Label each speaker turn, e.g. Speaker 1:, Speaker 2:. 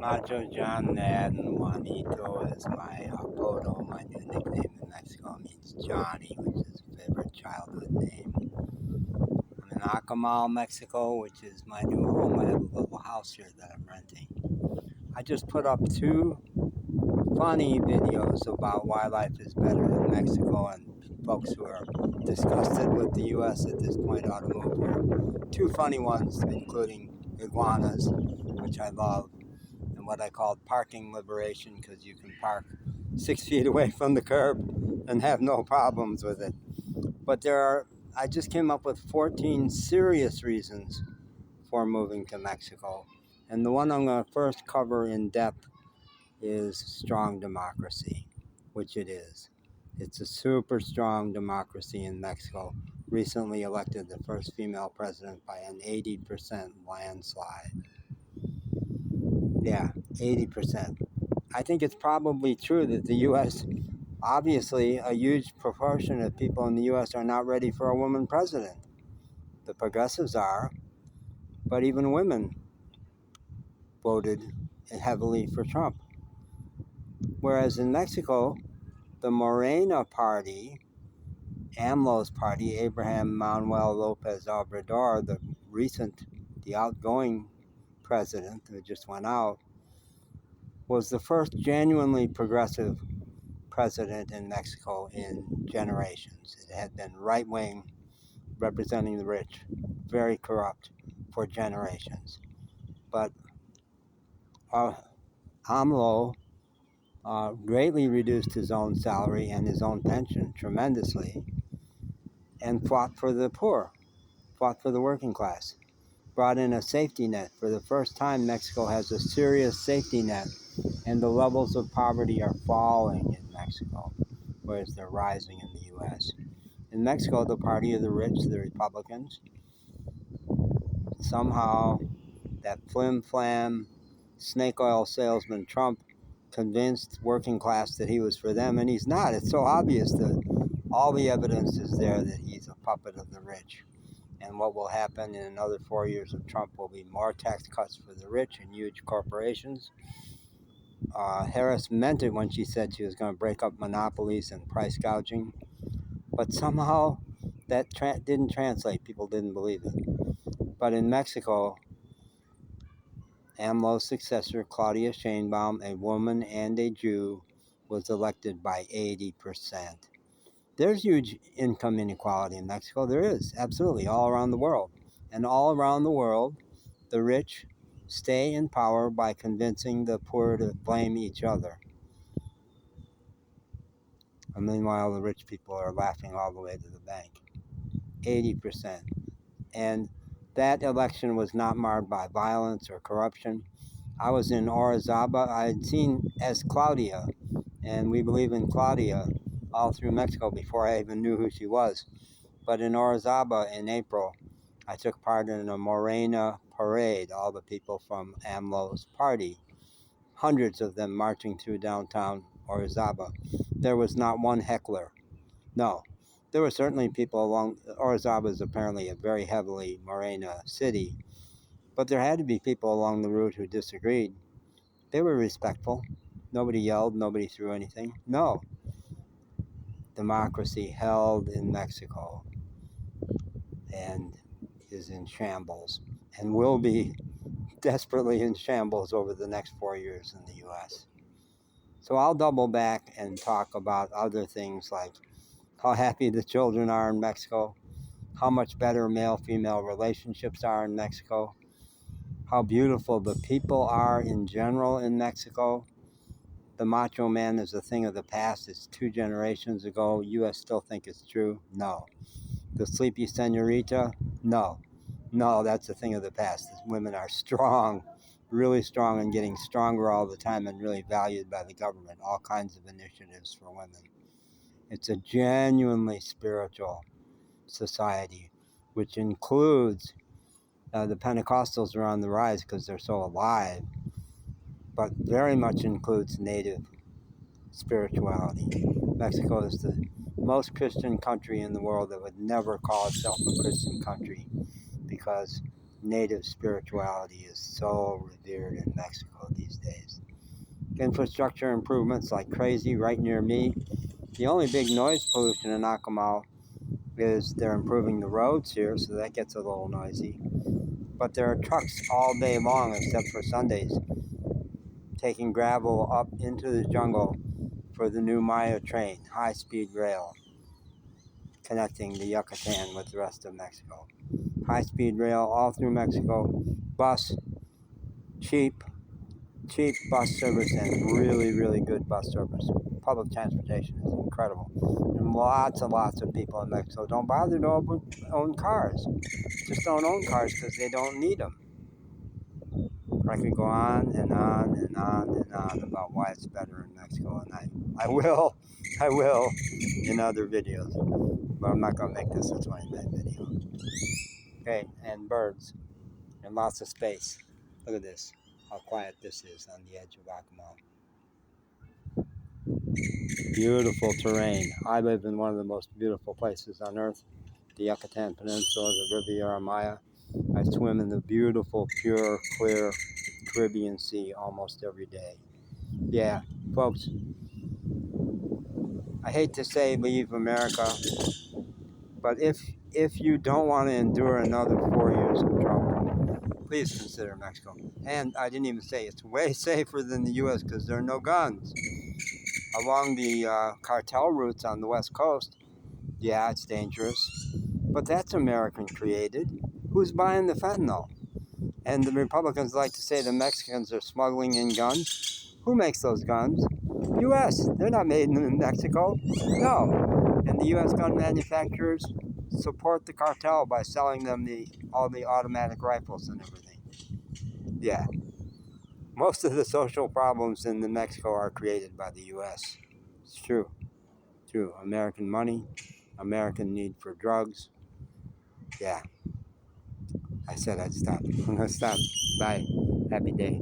Speaker 1: Macho John Madden Juanito is my apodo. My new nickname in Mexico means Johnny, which is a favorite childhood name. I'm in Acamal, Mexico, which is my new home. I have a little house here that I'm renting. I just put up two funny videos about why life is better in Mexico, and folks who are disgusted with the U.S. at this point ought to move here. Two funny ones, including iguanas, which I love, and what I call parking liberation, because you can park 6 feet away from the curb and have no problems with it. But I just came up with 14 serious reasons for moving to Mexico. And the one I'm going to first cover in depth is strong democracy, which it is. It's a super strong democracy in Mexico. Recently elected the first female president by an 80% landslide. Yeah, 80%. I think it's probably true that the U.S., obviously, a huge proportion of people in the U.S. are not ready for a woman president. The progressives are, but even women voted heavily for Trump. Whereas in Mexico, the Morena party, AMLO's party, Abraham Manuel Lopez Obrador, the outgoing president who just went out, was the first genuinely progressive president in Mexico in generations. It had been right-wing, representing the rich, very corrupt for generations. But AMLO greatly reduced his own salary and his own pension tremendously and fought for the poor, fought for the working class, brought in a safety net. For the first time, Mexico has a serious safety net, and the levels of poverty are falling in Mexico, whereas they're rising in the U.S. In Mexico, the party of the rich, the Republicans, somehow that flim-flam snake oil salesman Trump convinced working class that he was for them, and he's not. It's so obvious that all the evidence is there that he's a puppet of the rich. And what will happen in another 4 years of Trump will be more tax cuts for the rich and huge corporations. Harris meant it when she said she was going to break up monopolies and price gouging, but somehow that didn't translate. People didn't believe it. But in Mexico, AMLO's successor, Claudia Sheinbaum, a woman and a Jew, was elected by 80%. There's huge income inequality in Mexico. There is, absolutely, all around the world. And all around the world, the rich stay in power by convincing the poor to blame each other. And meanwhile, the rich people are laughing all the way to the bank. 80%. And that election was not marred by violence or corruption. I was in Orizaba. I had seen as Claudia, and we believe in Claudia all through Mexico before I even knew who she was. But in Orizaba in April, I took part in a Morena parade, all the people from AMLO's party, hundreds of them marching through downtown Orizaba. There was not one heckler. No. There were certainly people along. Orizaba is apparently a very heavily Morena city, but there had to be people along the route who disagreed. They were respectful. Nobody yelled, nobody threw anything. No. Democracy held in Mexico and is in shambles and will be desperately in shambles over the next 4 years in the U.S. So I'll double back and talk about other things like how happy the children are in Mexico, how much better male-female relationships are in Mexico, how beautiful the people are in general in Mexico. The macho man is a thing of the past. It's 2 generations ago. U.S. still think it's true? No. The sleepy senorita? No. No, that's a thing of the past. Women are strong, really strong, and getting stronger all the time and really valued by the government. All kinds of initiatives for women. It's a genuinely spiritual society, which includes the Pentecostals are on the rise because they're so alive, but very much includes native spirituality. Mexico is the most Christian country in the world that would never call itself a Christian country because native spirituality is so revered in Mexico these days. Infrastructure improvements like crazy right near me. The only big noise pollution in Acapulco is they're improving the roads here, so that gets a little noisy. But there are trucks all day long, except for Sundays, taking gravel up into the jungle for the new Maya train, high-speed rail, connecting the Yucatan with the rest of Mexico. High-speed rail all through Mexico, bus, cheap bus service, and really, really good bus service. Public transportation is incredible. And lots and lots of people in Mexico don't bother to own cars. Just don't own cars because they don't need them. I could go on and on and on and on about why it's better in Mexico, and I will in other videos, but I'm not going to make this a 20-minute video. Okay, and birds, and lots of space. Look at this, how quiet this is on the edge of Acapulco. Beautiful terrain. I live in one of the most beautiful places on earth, the Yucatan Peninsula, the Riviera Maya. I swim in the beautiful, pure, clear Caribbean Sea almost every day. Yeah, folks, I hate to say leave America, but if you don't want to endure another 4 years of Trump, please consider Mexico. And I didn't even say it's way safer than the U.S. because there are no guns. Along the cartel routes on the West Coast, yeah, it's dangerous, but that's American created. Who's buying the fentanyl? And the Republicans like to say the Mexicans are smuggling in guns. Who makes those guns? U.S. They're not made in Mexico. No. And the U.S. gun manufacturers support the cartel by selling them all the automatic rifles and everything. Yeah. Most of the social problems in Mexico are created by the U.S. It's true. True. American money, American need for drugs. Yeah. I said I'd stop. I'm going to stop. Bye. Happy day.